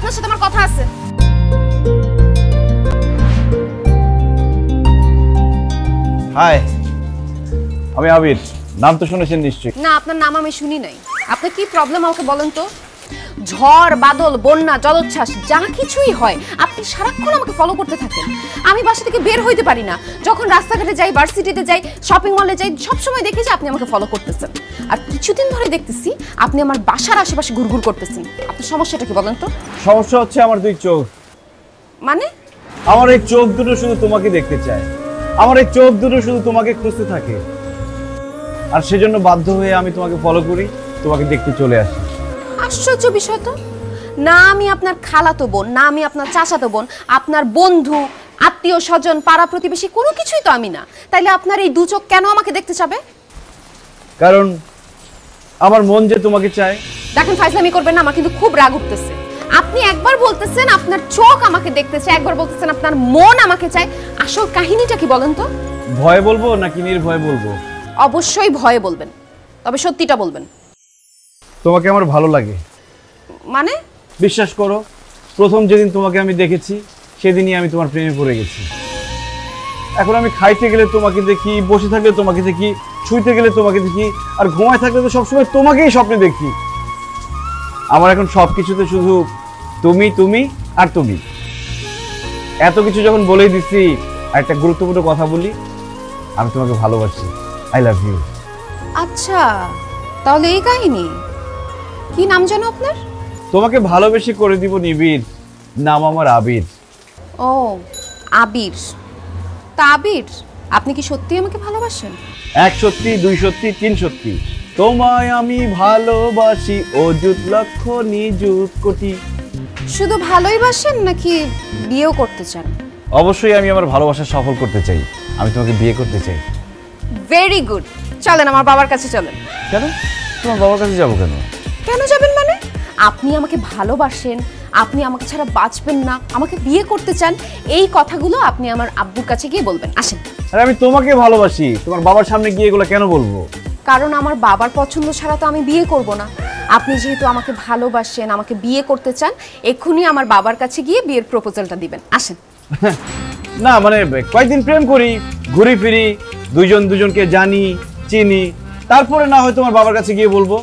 আপনার সাথে আমার কথা আছে। হাই, আমি আবির। নাম তো শুনেছেন নিশ্চয়ই? না, আপনার নাম আমি শুনি নাই। আপনার কি প্রবলেম আমাকে বলেন তো? ঝড় বাদল বন্যা জলোচ্ছ্বাস যা কিছুই হয় আপনি সারাক্ষণ আমাকে ফলো করতে থাকেন। আমি বাসা থেকে বের হইতে পারি না। যখন রাস্তাঘাটে যাই, ভার্সিটিতে যাই, শপিং মলে যাই, সবসময় দেখি যে আপনি আমাকে ফলো করতেছেন। আর কিছুদিন ধরে দেখতেছি আপনি আমার বাসার আশেপাশে ঘুরঘুর করতেছেন। আপনার সমস্যাটা কি বলেন তো? সমস্যা হচ্ছে আমার দুই চোখ। মানে? আমার এই চোখ দুটো শুধু তোমাকে দেখতে চায়, আমার এই চোখ দুটো শুধু তোমাকে খুঁজতে থাকে। আর সেজন্য বাধ্য হয়ে আমি তোমাকে ফলো করি, তোমাকে দেখতে চলে আসি। আশ্চর্য বিষয় তো। না আমি আপনার খালাতো বোন, না আমি আপনার চাচাতো বোন, আপনার বন্ধু, আত্মীয় স্বজন, পাড়া প্রতিবেশী কোনো কিছুই তো আমি না। তাইলে আপনার এই দু চোখ কেন আমাকে দেখতে চাবে? কারণ আমার মন যে তোমাকে চায়। দেখেন, ফাইজলামি করবেন না, আমার কিন্তু খুব রাগ উঠতেছে। আপনি একবার বলতেছেন আপনার চোখ আমাকে দেখতে চায়, একবার বলতেছেন আপনার মন আমাকে চায়। আসল কাহিনীটা কি বলেন তো? ভয়ে বলবো নাকি নির্ভয়ে বলবো? অবশ্যই ভয়ে বলবেন, তবে সত্যিটা বলবেন। তোমাকে আমার ভালো লাগে। মানে? বিশ্বাস করো, প্রথম যেদিন তোমাকে আমি দেখেছি সেদিনই আমি তোমার প্রেমে পড়ে গেছি। এখন আমি খাইতে গেলে তোমাকে দেখি, বসে থাকলে তোমাকে দেখি, শুইতে গেলে তোমাকে দেখি, আর ঘুমায় থাকলে তো সবসময় তোমাকেই স্বপ্নে দেখি। আমার এখন সবকিছুতে শুধু তুমি তুমি আর তুমি। এত কিছু যখন বলেই দিচ্ছি, একটা গুরুত্বপূর্ণ কথা বলি, আমি তোমাকে ভালোবাসি। I love you. আচ্ছা, তাহলে এই কাহিনী। কি নাম জানো আপনার? তোমাকে ভালোবেসে করে দিব নিবিড়, নাম আমার আবির। ও, আবির। তা আবির, আপনি কি সত্যি আমাকে ভালোবাসেন? এক সত্যি, দুই সত্যি, তিন সত্যি। তোমায় আমি ভালোবাসি অযুত লক্ষ নিযুত কোটি। শুধু ভালোই বাসেন নাকি বিয়েও করতে চান? অবশ্যই আমি আমার ভালোবাসা সফল করতে চাই। আমি তোমাকে বিয়ে করতে চাই। Very good. চলেন আমার বাবার কাছে চলেন। কেন? তোমার বাবার কাছে যাবো কেন? কেন যাবেন মানে? আপনি আমাকে ভালোবাসেন, আপনি আমাকে ছাড়া বাঁচবেন না, আমাকে বিয়ে করতে চান, এই কথাগুলো আপনি আমার আব্বুর কাছে গিয়ে বলবেন। আসেন। আরে আমি তোমাকে ভালোবাসি, তোমার বাবার সামনে গিয়ে এগুলো কেন বলবো? কারণ আমার বাবার পছন্দ ছাড়া তো আমি বিয়ে করব না। আপনি যেহেতু আমাকে ভালোবাসেন, আমাকে বিয়ে করতে চান, এক্ষুনি আমার বাবার কাছে গিয়ে বিয়ের প্রপোজালটা দিবেন। আসেন। না মানে কয়েকদিন প্রেম করি, ঘুরি ফিরি, দুইজন দুজনকে জানি চিনি, তারপরে না হয় তোমার বাবার কাছে গিয়ে বলবো।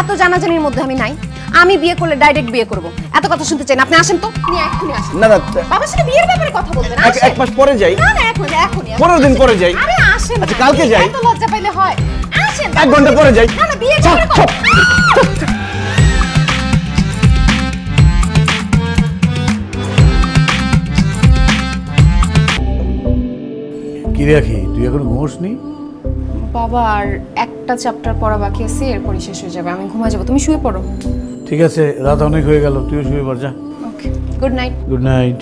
এত জানাজানির মধ্যে আমি নাই। আমি বিয়ে করলে ডাইরেক্ট বিয়ে করব। এত কথা শুনতে চাই না। আপনি আসেন তো। নিয়ে এক্ষুনি আসেন। না না, বাবার সাথে বিয়ের ব্যাপারে কথা বলবেন। এক মাস পরে যাই। না না, এখনই এখনই। 15 দিন পরে যাই। আরে আসেন। আচ্ছা কালকে যাই। এত লজ্জা পাইলে হয়? আসেন। 1 ঘন্টা পরে যাই। না না, বিয়ের ব্যাপারে কথা। কি রাখি, তুই এখন ঘুমোসনি? বাবা, আর একটা চ্যাপ্টার পড়া বাকি আছে, এরপরই শেষ হয়ে যাবে। আমি ঘুমা যাব, তুমি শুয়ে পড়ো। ঠিক আছে, রাত অনেক হয়ে গেল, তুইও শুয়ে পড় যা। ওকে, গুড নাইট। Good night.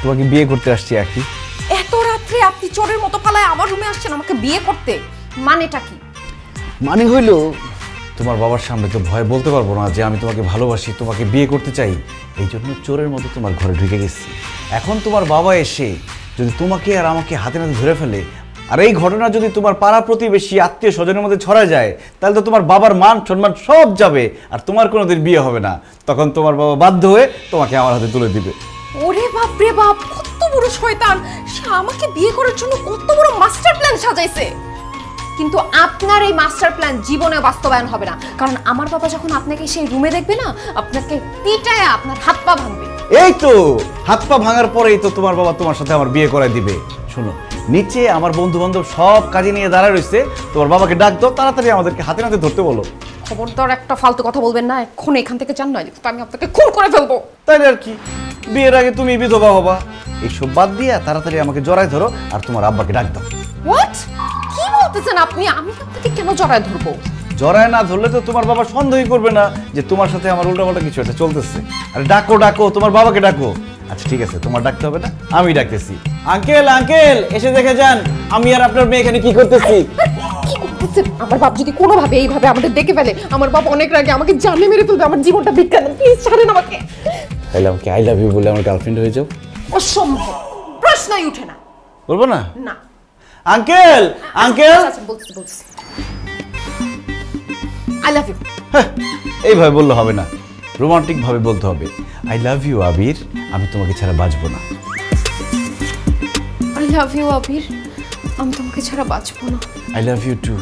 তোমাকে বিয়ে করতে আসছি আখি। এত রাত্রে আপনি চোরের মতো পালায় আমার রুমে আসছেন আমাকে বিয়ে করতে? মানেটা কি? মানে হইলো, তোমার বাবার সামনে তো ভয় বলতে পারবো না যে আমি তোমাকে ভালোবাসি, তোমাকে বিয়ে করতে চাই। এই জন্য চোরের মতো তোমার ঘরে ঢুকে গেছি। এখন তোমার বাবা এসে যদি তোমাকে আর আমাকে হাতে নাতে ধরে ফেলে, আর এই ঘটনা যদি তোমার পাড়া প্রতিবেশী আত্মীয় স্বজনের মধ্যে ছড়া যায়, তাহলে তো তোমার বাবার মান সম্মান সব যাবে, আর তোমার কোনোদিন বিয়ে হবে না। তখন তোমার বাবা বাধ্য হয়ে তোমাকে আমার হাতে তুলে দিবে। ওরে বাপ রে বাপ, কত বড় শয়তান! সে আমাকে বিয়ে করার জন্য কত বড় মাস্টার প্ল্যান সাজাইছে। কিন্তু আপনার এই মাস্টার প্ল্যান জীবনে বাস্তবায়ন হবে না, কারণ আমার বাবা যখন আপনাকে সেই রুমে দেখবে না, আপনাকে পিটায় আপনার হাত পা ভাঙবে। এই তো হাত পা ভাঙার পরেই তো তোমার বাবা তোমার সাথে আমার বিয়ে করায় দিবে। শোনো, নিচে আমার বন্ধু বান্ধব সব কাজে নিয়ে দাঁড়ায় রয়েছে, তোমার বাবাকে ডাক দাও, তাড়াতাড়ি আমাদেরকে হাতে নাতে ধরতে বলো। খবরদার একটা ফালতু কথা বলবেন না, এখন এখান থেকে চান নয় তো আমি আপনাকে খুন করে ফেলবো। তাই আর কি, বিয়ের আগে তুমি বিধবা হবা। এইসব বাদ দিয়ে তাড়াতাড়ি আমাকে জড়ায় ধরো আর তোমার আব্বাকে ডাক দাও। হোয়াট? কি বলতেছেন আপনি? আমি আপনাকে কেন জড়ায় ধরবো? জড়ায় না ধরলে তো তোমার বাবা সন্দেহই করবে না যে তোমার সাথে আমার উল্টাপাল্টা কিছু একটা চলতেছে। আরে ডাকো ডাকো, তোমার বাবাকে ডাকো। আচ্ছা ঠিক আছে, তোমার ডাকতে হবে না, আমি ডাকতেছি। আঙ্কেল আঙ্কেল এসে দেখে যান আমি আর আপনার মেয়ে এখানে কি করতেছি। কি করতেছেন? আমার বাপ যদি কোনোভাবে এইভাবে আমাদের দেখে ফেলে, আমার বাপ অনেক রাগে আমাকে জানে মেরে ফেলবে, আমার জীবনটা ভিক্ষা দেন, প্লিজ ছাড়েন আমাকে। তাহলে আমাকে আই লাভ ইউ বলে আমার গার্লফ্রেন্ড হয়ে যাও। অসম্ভব, প্রশ্নই উঠে না। বলবো না? না। আঙ্কেল আঙ্কেল আচ্ছা বলছি আই লাভ ইউ। এইভাবে বললে হবে না, রোমান্টিক ভাবে বলতে হবে। আই লাভ ইউ আবির, আমি তোমাকে ছাড়া বাঁচবো না। আই লাভ ইউ আবির, আমি তোমাকে ছাড়া বাঁচবো না। আই লাভ ইউ টু,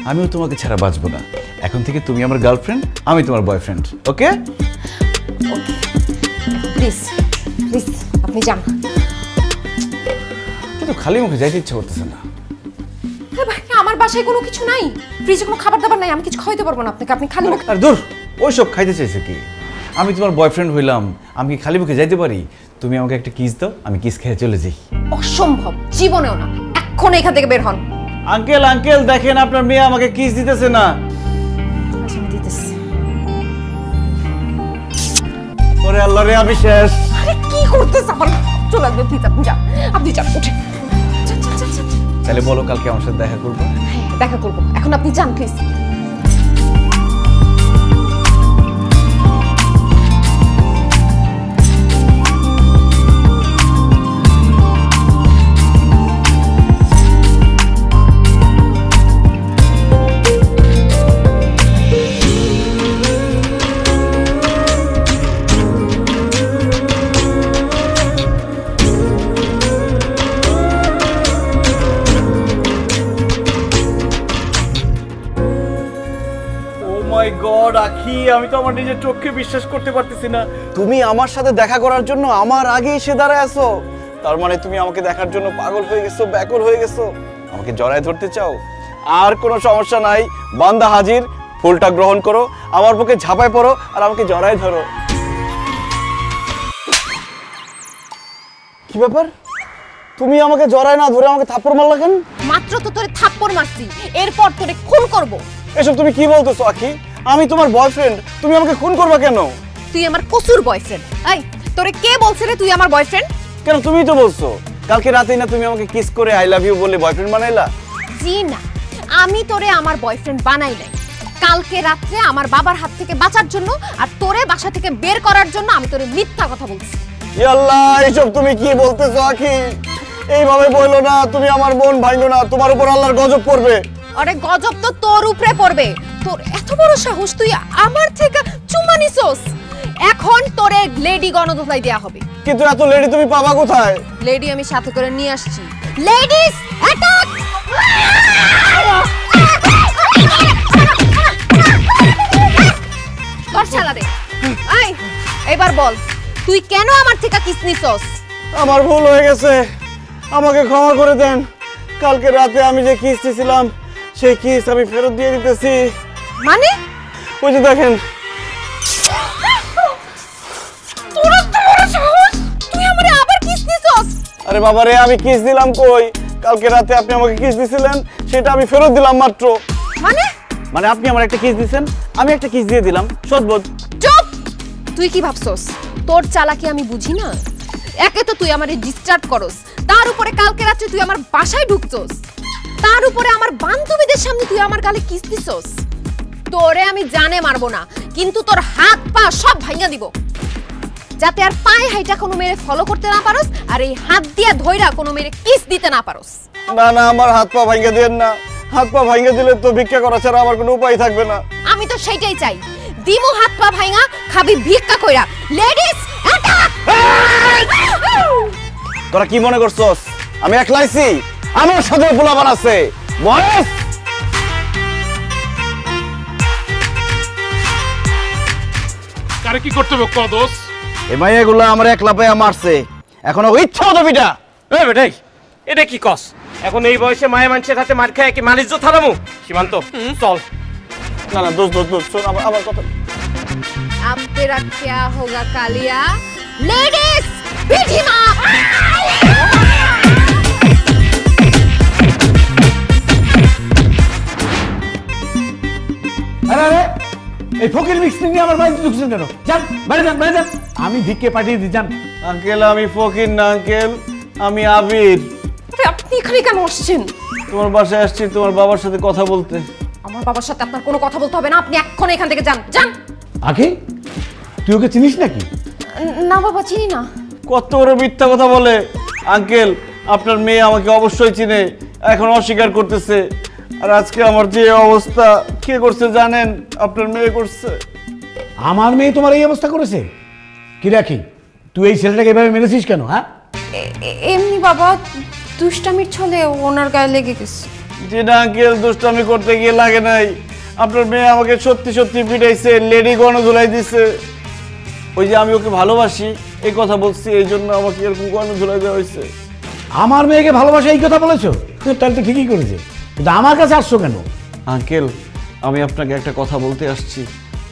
আমিও তোমাকে ছাড়া বাঁচবো না। এখন থেকে তুমি আমার গার্লফ্রেন্ড, আমি তোমার boyfriend. Okay okay, please please আপনি যান। কিন্তু খালি মুখে যাইতে ইচ্ছা করতেছে না। হ্যাঁ ভাই, আমার বাসায় কোনো কিছু নাই, ফ্রিজে কোনো খাবার দাবার নাই, আমি কিছু খাইতে পারবো না আপনাকে, আপনি খালি মুখে। আর দূর, ওইসব খাইতে চাইছে কি? আমি তোমার বয়ফ্রেন্ড হইলাম, আমি কি খালি মুখে যাইতে পারি? তুমি আমাকে একটা কিস দাও, আমি কিস খেয়ে চলে যাই। অসম্ভব, জীবনেও না। এখন এখান থেকে বের হন। আঙ্কেল আঙ্কেল দেখেন আপনার মেয়ে আমাকে কিস দিতেছে না। আচ্ছা আমি দিতেছি। ওরে আল্লাহ রে, আমি শেষ। আরে কি করতেছ? আমার চলে আসবে, প্লিজ আপনি যান, আপনি যান, উঠে। তাহলে বলো কালকে আমার সাথে দেখা করবো? হ্যাঁ দেখা করবো, এখন আপনি যান প্লিজ। মাই গড আখি, আমি তো আমার নিজের চোখকে বিশ্বাস করতে পারতেছি না। তুমি আমার সাথে দেখা করার জন্য আমার আগে এসে দাঁড়ায় আছো। তার মানে তুমি আমাকে দেখার জন্য পাগল হয়ে গেছো, ব্যাকুল হয়ে গেছো, আমাকে জড়ায় ধরতে চাও। আর কোনো সমস্যা নাই, বান্দা হাজির, ফুলটা গ্রহণ করো, আমার বুকে ঝাঁপায় পড়ো আর আমাকে জড়ায় ধরো। কি ব্যাপার, তুমি আমাকে জড়ায় না ধরে আমাকে থাপ্পড় মারলা কেন? মাত্র তো তোরে থাপ্পড় মারছি, এরপর তোরে খুন করব। এসব তুমি কি বলতেছো আখি? আমি তোমার বয়ফ্রেন্ড, তুমি আমাকে খুন করবা কেন? তুই আমার কসুর বয়ফ্রেন্ড। এই তোরে কে বলছে রে তুই আমার বয়ফ্রেন্ড? কেন, তুমিই তো বলছো কালকে রাতেই না তুমি আমাকে কিস করে আই লাভ ইউ বলে বয়ফ্রেন্ড বানাইলা। জি না, আমি তোরে আমার বয়ফ্রেন্ড বানাই নাই। কালকে রাতে আমার বাবার হাত থেকে বাঁচার জন্য আর তোরে বাসা থেকে বের করার জন্য আমি তোরে মিথ্যা কথা বলছি। ইয়া আল্লাহ, এসব তুমি কি বলতেছো আখি? এইভাবে বললো না, তুমি আমার বোন ভাইলো না, তোমার উপর আল্লাহর গজব পড়বে। আরে গজব তো তোর উপরে পড়বে। তোর এত বড় সাহস, তুই আমার থেকে চুমা নিছস। এখন তোরে লেডি গণদোলাই দেয়া হবে। কিন্তু এত লেডি তুমি পাবা কোথায়? লেডি আমি সাথে করে নিয়ে আসছি। Ladies attack! তোর শালা দে। আই এবার বল, তুই কেন আমার থেকে কিস নিছস? আমার ভুল হয়ে গেছে, আমাকে ক্ষমা করে দেন। কালকে রাতে আমি যে কিস দিয়েছিলাম সেই কিস আমি ফেরত দিয়ে দিতেছি। মানে? ওই যে দেখেন। তোর এত বড় সাহস, তুই আমারে আবার কিস দিছস? আরে বাবা রে, আমি কিস দিলাম কই? কালকে রাতে আপনি আমাকে কিস দিছিলেন, সেটা আমি ফেরত দিলাম মাত্র। মানে আপনি আমার একটা কিস দিয়েছেন, আমি একটা কিস দিয়ে দিলাম, সদবোধ। চুপ! তুই কি ভাবছস তোর চালাকি আমি বুঝি না? একে তো তুই আমারে ডিস্টার্ব করস, তার উপরে কালকে রাতে তুই আমার বাসায় ঢুকছস, তার উপরে আমার বান্ধবীদের সামনে তুই আমার গালে কিস দিছস। তোরে আমি জানে মারবো না, কিন্তু তোর হাত পা সব ভাঙা দিব, যাতে আর পায়ে হাইটা কোনো মেরে ফলো করতে না পারস, আর এই হাত দিয়া ধইরা কোনো মেরে কিস দিতে না পারস। না না, আমার হাত পা ভাঙা দেন না। হাত পা ভাঙা দিলে তো ভিক্ষা করা ছাড়া আমার কোনো উপায় থাকবে না। আমি তো সেটাই চাই, দিমু হাত পা ভাঙা, খাবি ভিক্ষা কইরা। Ladies attack! তোরা কি মনে করছস আমি একলাইছি? আমার সাথে পোলাপান আছে, বয়স আরে কি করতে হবে কদোস? এই মাইয়াগুলো আমার একলা পায়া মারছে, এখন ও ইচ্ছা মতো পিটা। এই বেটাই, এটা কি কস? এখন এই বয়সে মায়া মানুষের হাতে মার খায় কি মালিশ থামামু? সীমান্ত চল। না না দোস্ত দোস্ত দোস্ত, শোন আমার কথা। अब तेरा क्या होगा Kalia? Ladies beat him up. আরে আরে এই ফকির মিক্সিং নিয়ে আমার বাড়িতে ঢুকছেন কেন? যান বাইরে যান, বাইরে যান। আমি ভিক্ষে পাঠিয়ে দিই, যান। আঙ্কেল আমি ফকির না আঙ্কেল, আমি আবির। আপনি এখানে কেন আসছেন? তোমার বাসায় আসছি তোমার বাবার সাথে কথা বলতে। আমার বাবার সাথে আপনার কোনো কথা বলতে হবে না, আপনি এক্ষুনি এখান থেকে যান যান। আখি, তুই ওকে চিনিস নাকি? না বাবা, চিনি না। কত বড় মিথ্যা কথা বলে। আঙ্কেল আপনার মেয়ে আমাকে অবশ্যই চিনে, এখন অস্বীকার করতেছে। আর আজকে আমার যে অবস্থা কে করছে জানেন? আপনার মেয়ে করছে। আমার মেয়ে তোমার এই অবস্থা করেছে? কি রাখি, তুই এই ছেলেটাকে এভাবে মেরেছিস কেন? হ্যাঁ, এমনি বাবা, দুষ্টামির ছলে ওনার গায়ে লেগে গেছে। যেটা আঙ্কেল দুষ্টামি করতে গিয়ে লাগে নাই, আপনার মেয়ে আমাকে সত্যি সত্যি পিটাইছে, লেডি গণধুলাই দিছে। ওই যে আমি ওকে ভালোবাসি এই কথা বলছি, এই জন্য আমাকে এরকম গণধুলাই দেওয়া হয়েছে। আমার মেয়েকে ভালোবাসা এই কথা বলেছো? তাহলে তো ঠিকই করেছে, কিন্তু আমার কাছে আসছো কেন? আঙ্কেল আমি আপনাকে একটা কথা বলতে আসছি।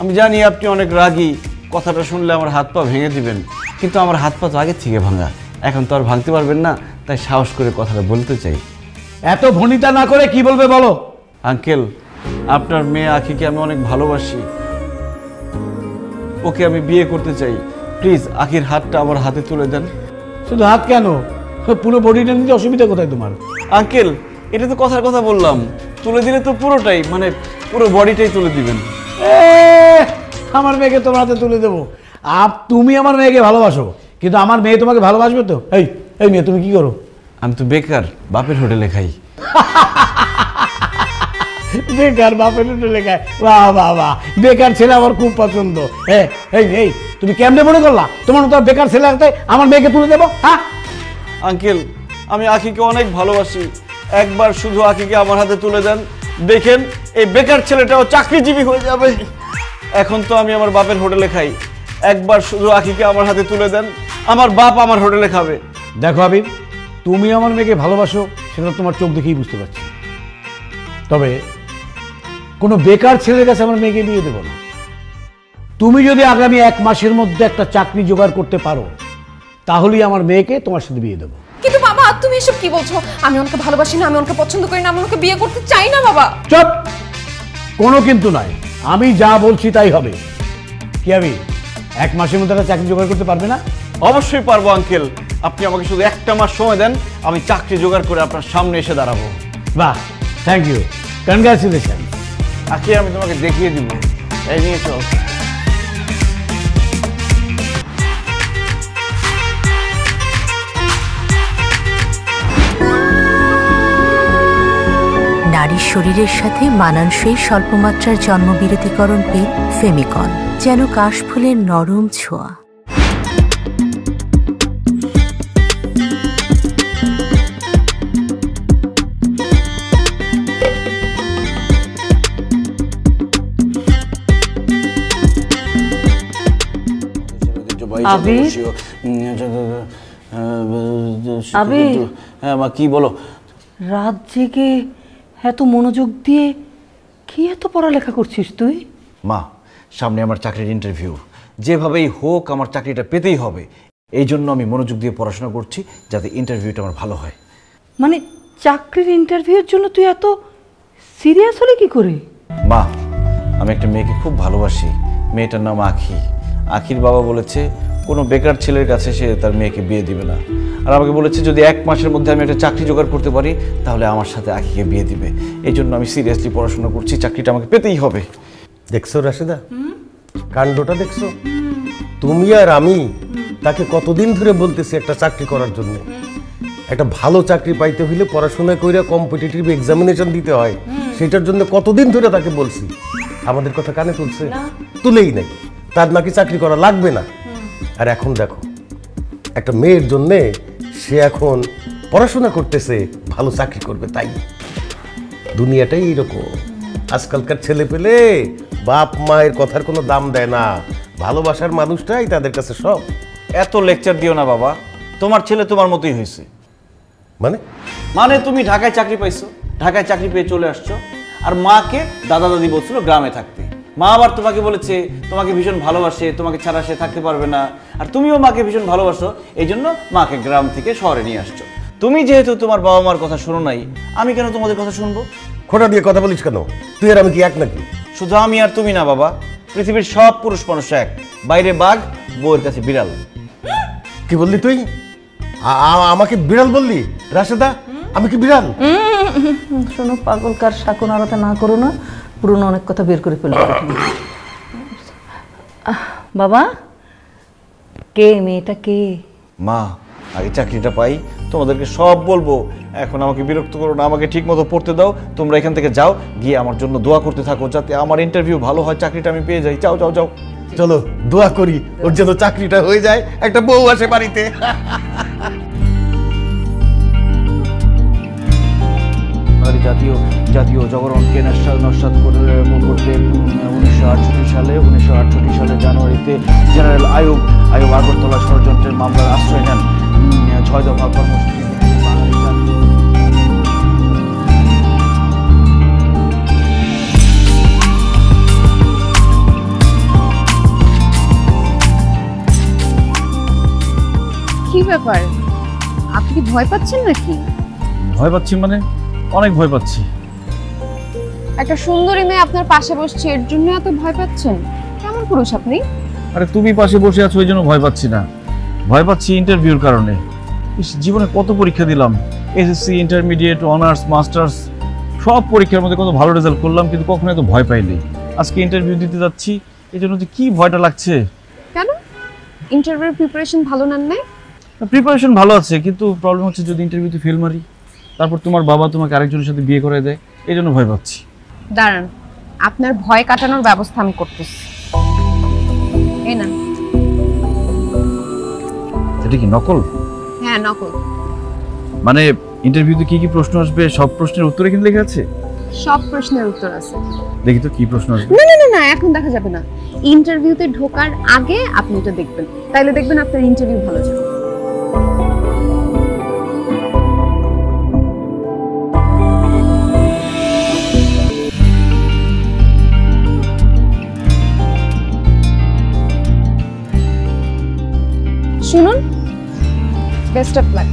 আমি জানি আপনি অনেক রাগী, কথাটা শুনলে আমার হাত পা ভেঙে দিবেন, কিন্তু আমার হাত পা তো আগে থেকে ভাঙা, এখন তো আর ভাঙতে পারবেন না, তাই সাহস করে কথাটা বলতে চাই। এত ভনিতা না করে কি বলবে বলো। আঙ্কেল আপনার মেয়ে আখিকে আমি অনেক ভালোবাসি, ওকে আমি বিয়ে করতে চাই। প্লিজ আখির হাতটা আমার হাতে তুলে দেন। শুধু হাত কেন, পুরো বডিটা নিতে অসুবিধা কোথায় তোমার? আঙ্কেল এটা তো কথার কথা বললাম, তুলে দিলে তো পুরোটাই, মানে পুরো বডিটাই তুলে দিবেন। আমার মেয়েকে তোমার হাতে তুলে দেবো? তুমি আমার মেয়েকে ভালোবাসো, কিন্তু আমার মেয়ে তোমাকে ভালোবাসবে তো? এই এই মেয়ে, তুমি কি করো? আমি তো বেকার, বাপের হোটেলে খাই। বেকার বাপের হোটেলে খায়? বাহ বাহ বাহ, বেকার ছেলে আমার খুব পছন্দ। এই এই তুমি কেমনে মনে করলা তোমার মতো বেকার ছেলে হাতে আমার মেয়েকে তুলে দেবো? হ্যাঁ আঙ্কেল আমি আখিকে অনেক ভালোবাসি, একবার শুধু আখিকে আমার হাতে তুলে দেন, দেখেন এই বেকার ছেলেটাও চাকরিজীবী হয়ে যাবে। এখন তো আমি আমার বাপের হোটেলে খাই, একবার শুধু আখিকে আমার হাতে তুলে দেন, আমার বাপ আমার হোটেলে খাবে। দেখো আবির, তুমি আমার মেয়েকে ভালোবাসো সেটা তোমার চোখ দেখেই বুঝতে পারছি, তবে কোনো বেকার ছেলের কাছে আমার মেয়েকে বিয়ে দেবো না। তুমি যদি আগামী 1 মাসের মধ্যে একটা চাকরি জোগাড় করতে পারো, তাহলেই আমার মেয়েকে তোমার সাথে বিয়ে দেবো। কিন্তু বাবা তুমি এসব কি বলছো? আমি ওনাকে ভালোবাসি না, আমি ওনাকে পছন্দ করি না, আমি ওনাকে বিয়ে করতে চাই না বাবা। চুপ, কোনো কিন্তু নয়, আমি যা বলছি তাই হবে। কি আবির, 1 মাসের মধ্যে একটা চাকরি জোগাড় করতে পারবে না? অবশ্যই পারবো আঙ্কেল, আপনি আমাকে শুধু 1টা মাস সময় দেন, আমি চাকরি জোগাড় করে আপনার সামনে এসে দাঁড়াবো। বাহ, থ্যাংক ইউ, কনগ্রাচুলেশন। আখি আমি তোমাকে দেখিয়ে দিব, এই নিয়ে চল। নারীর শরীরের সাথে মানানসই স্বল্পমাত্রার জন্মবিরতিকরণ পিল ফেমিকন, যেন কাশফুলের নরম ছোঁয়া। আবির, আবির, হ্যাঁ মা কি বলো? রাত জেগে এত মনোযোগ দিয়ে কি এত পড়ালেখা করছিস তুই? মা সামনে আমার চাকরির ইন্টারভিউ, যেভাবেই হোক আমার চাকরিটা পেতেই হবে, এই জন্য আমি মনোযোগ দিয়ে পড়াশোনা করছি যাতে ইন্টারভিউটা আমার ভালো হয়। মানে চাকরির ইন্টারভিউর জন্য তুই এত সিরিয়াস হলে কি করে? মা আমি একটা মেয়েকে খুব ভালোবাসি, মেয়েটার নাম আখি। আখির বাবা বলেছে কোনো বেকার ছেলের কাছে সে তার মেয়েকে বিয়ে দিবে না, আর আমাকে বলেছে যদি 1 মাসের মধ্যে আমি একটা চাকরি জোগাড় করতে পারি তাহলে আমার সাথে আখিকে বিয়ে দিবে। এই জন্য আমি সিরিয়াসলি পড়াশোনা করছি, চাকরিটা আমাকে পেতেই হবে। দেখছো রাশেদা, কাণ্ডটা দেখছো? তুমি আর আমি তাকে কতদিন ধরে বলতেছি একটা চাকরি করার জন্য। একটা ভালো চাকরি পাইতে হইলে পড়াশোনা কইরা কম্পিটিটিভ এক্সামিনেশন দিতে হয়, সেটার জন্য কতদিন ধরে তাকে বলছি। আমাদের কথা কানে তুলছে? তুলেই নাই। তার নাকি চাকরি করা লাগবে না। আর এখন দেখো একটা মেয়ের জন্যে সে এখন পড়াশোনা করতেছে, ভালো চাকরি করবে। তাই দুনিয়াটাই এরকম। আজকালকার ছেলে পেলে বাপ মায়ের কথার কোনো দাম দেয় না, ভালোবাসার মানুষটাই তাদের কাছে সব। এত লেকচার দিও না বাবা, তোমার ছেলে তোমার মতোই হয়েছে। মানে মানে তুমি ঢাকায় চাকরি পাইছো, ঢাকায় চাকরি পেয়ে চলে আসছো, আর মাকে দাদা দাদি বলছিল গ্রামে থাকতে। মা আবার তোমাকে বলেছে তোমাকে ভীষণ ভালোবাসে, তোমাকে ছাড়া সে থাকতে পারবে না, আর তুমিও মাকে ভীষণ ভালোবাসো, এই জন্য মাকে গ্রাম থেকে শহরে নিয়ে আসছো। তুমি যেহেতু তোমার বাবা মার কথা শোনো নাই, আমি কেন তোমাদের কথা শুনবো? খোটা দিয়ে কথা বলিস কেন? তুই আর আমি কি এক নাকি? শুধু আমি আর তুমি না বাবা, পৃথিবীর সব পুরুষ মানুষ এক। বাইরে বাঘ, বউয়ের কাছে বিড়াল। কি বললি তুই? আমাকে বিড়াল বললি? রাশেদা, আমি কি বিড়াল? শোনো, পাগলকার শাকন আড়াতে না করো না, পুরনো অনেক কথা বের করে ফেলবে। বাবা, কে মেয়েটা? কে? মা, আগে চাকরিটা পাই, তোমাদেরকে সব বলবো। এখন আমাকে বিরক্ত করো না, আমাকে ঠিক মতো পড়তে দাও। তোমরা এখান থেকে যাও, গিয়ে আমার জন্য দোয়া করতে থাকো যাতে আমার ইন্টারভিউ ভালো হয়, চাকরিটা আমি পেয়ে যাই। যাও যাও যাও। চলো দোয়া করি ওর জন্য চাকরিটা হয়ে যায়, একটা বউ আসে বাড়িতে। জাতীয় জাগরণকে নস্যাৎ করতে 1968 সালে জানুয়ারিতে জেনারেল আইয়ুব আগরতলা ষড়যন্ত্রের মামলার আশ্রয় নেন। 6 দফা কর্মসূচি কি ব্যাপার, আপনি কি ভয় পাচ্ছেন নাকি? ভয় পাচ্ছি মানে? অনেক ভয় পাচ্ছি। একটা সুন্দরী মেয়ে আপনার পাশে বসছে, এর জন্য এত ভয় পাচ্ছেন? কেমন পুরুষ আপনি? আরে তুমি পাশে বসে আছো ওই জন্য ভয় পাচ্ছি না, ভয় পাচ্ছি ইন্টারভিউর কারণে। জীবনে কত পরীক্ষা দিলাম, এসএসসি, ইন্টারমিডিয়েট, অনার্স, মাস্টার্স, সব পরীক্ষার মধ্যে কত ভালো রেজাল্ট করলাম, কিন্তু কখনো এত ভয় পাইনি। আজকে ইন্টারভিউ দিতে যাচ্ছি, এই জন্য যে কি ভয়টা লাগছে। কেন? ইন্টারভিউ প্রিপারেশন ভালো নেন নাই? প্রিপারেশন ভালো আছে, কিন্তু প্রবলেম হচ্ছে যদি ইন্টারভিউতে ফেল মারি, তারপর তোমার বাবা তোমাকে আরেকজনের সাথে বিয়ে করে দেয়, এই জন্য ভয় পাচ্ছি। দাঁড়ান, আপনার ভয় কাটানোর ব্যবস্থা আমি করতেছি। এই না। এটা কি নকল? হ্যাঁ, নকল। মানে ইন্টারভিউতে কি কি প্রশ্ন আসবে সব প্রশ্নের উত্তরে কিন্তু লেখা আছে? সব প্রশ্নের উত্তর আছে। দেখি তো কি প্রশ্ন আসবে। না না না না, এখন দেখা যাবে না। ইন্টারভিউতে ঢোকার আগে আপনি এটা দেখবেন, তাইলে দেখবেন আপনার ইন্টারভিউ ভালো যাবে। শুনুন, বেস্ট অফ লাক।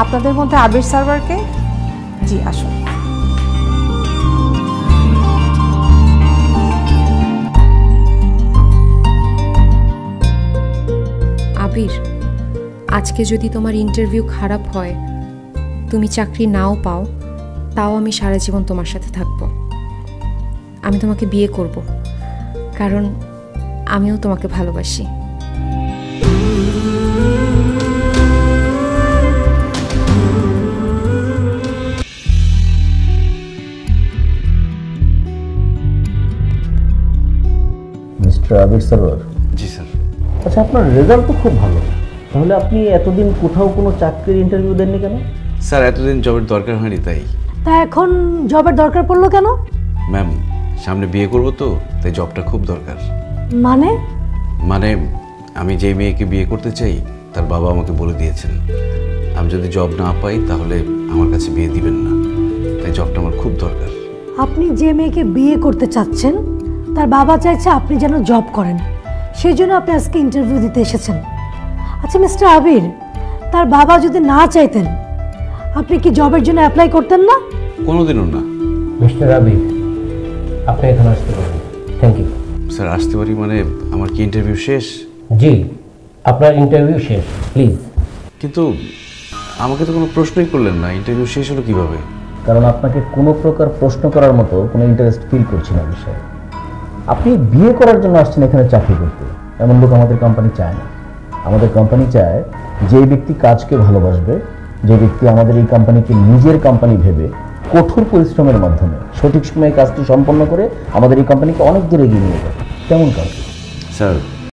আপনাদের মধ্যে আবির সার্ভারকে? জি, আসুন। আবির, আজকে যদি তোমার ইন্টারভিউ খারাপ হয়, তুমি চাকরি নাও পাও, তাও আমি সারা জীবন তোমার সাথে থাকব। আমি তোমাকে বিয়ে করব, কারণ আমিও তোমাকে ভালোবাসি। মিস্টার আবির সারোয়ার। জি স্যার। আচ্ছা, আপনার রেজাল্ট তো খুব ভালো, তাহলে আপনি এতদিন কোথাও কোনো চাকরির ইন্টারভিউ দেননি কেন? স্যার, এতদিন জবের দরকার হয়নি তাই। তা এখন জবের দরকার পড়লো কেন? ম্যাম, সামনে বিয়ে করব তো, তাই জবটা খুব দরকার। মানে আমি যেই মেয়েকে বিয়ে করতে চাই তার বাবা আমাকে বলে দিয়েছেন আমি যদি জব না পাই তাহলে আমার কাছে বিয়ে দিবেন না, তাই জবটা আমার খুব দরকার। আপনি যে মেয়েকে বিয়ে করতে চাচ্ছেন তার বাবা চাইছে আপনি যেন জব করেন, সেই জন্য আপনি আজকে ইন্টারভিউ দিতে এসেছেন। আচ্ছা মিস্টার আবির, তার বাবা যদি না চাইতেন আপনি কি জবের জন্য অ্যাপ্লাই করতেন না? কোনোদিনও না। মিস্টার আবির, আপনি এখানে আসতে পারেন। Thank you. স্যার, আসতে পারি মানে আমার কি ইন্টারভিউ শেষ? জি, আপনার ইন্টারভিউ শেষ, প্লিজ। কিন্তু আমাকে তো কোনো প্রশ্নই করলেন না, ইন্টারভিউ শেষ হলো কিভাবে? কারণ আপনাকে কোনো প্রকার প্রশ্ন করার মতো কোনো ইন্টারেস্ট ফিল করছি না বিষয়ে। আপনি বিয়ে করার জন্য আসছেন এখানে চাকরি করতে, এমন লোক আমাদের কোম্পানি চায় না। আমাদের কোম্পানি চায় যে ব্যক্তি কাজকে ভালোবাসবে, যে ব্যক্তি আমাদের এই কোম্পানিকে নিজের কোম্পানি ভেবে কঠোর পরিশ্রমের মাধ্যমে সঠিক সময়ে কাজটি সম্পন্ন করে আমাদের এই কোম্পানিকে অনেক দূর এগিয়ে নিয়ে যাবে, তেমন কাজ। স্যার,